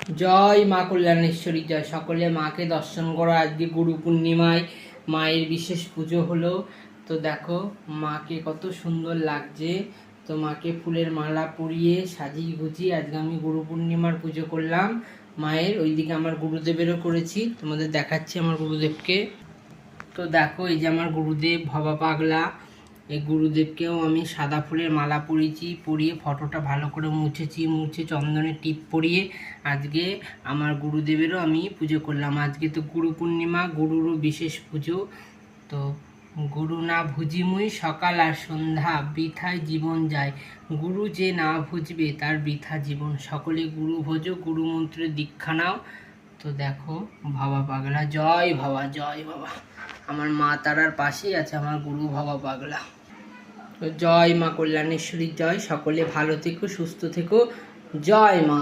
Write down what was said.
জয় মা কল্যাণেশ্বরী জয়। সকলে মাকে দর্শন করো। আজকে গুরু পূর্ণিমায় মায়ের বিশেষ পুজো হলো। তো দেখো মাকে কত সুন্দর লাগছে। তো মাকে ফুলের মালা পরিয়ে সাজিয়ে গুছিয়ে আজকে আমি গুরু পূর্ণিমার পুজো করলাম মায়ের। ওইদিকে আমার গুরুদেবেরও করেছি, তোমাদের দেখাচ্ছি আমার গুরুদেবকে। তো দেখো এই যে আমার গুরুদেব ভবা পাগলা, এই গুরুদেবকেও আমি সাদা ফুলের মালা পরিয়েছি, পরিয়ে ফটোটা ভালো করে মুছে চন্দনের টিপ পরিয়ে আজকে আমার গুরুদেবেরও আমি পুজো করলাম। আজকে তো গুরু পূর্ণিমা, গুরুরও বিশেষ পুজো। তো গুরু না ভুজিমুই সকাল আর সন্ধ্যা, বৃথায় জীবন যায়। গুরু যে না ভুজবে তার বৃথা জীবন। সকলে গুরু ভোজো, গুরু মন্ত্রের দীক্ষা নাও। তো দেখো ভবা পাগলা, জয় বাবা জয় বাবা। আমার মা তারার পাশেই আছে আমার গুরু ভবা পাগলা। তো জয় মা কল্যাণেশ্বরী জয়। সকলে ভালো থেকো, সুস্থ থেকো। জয় মা।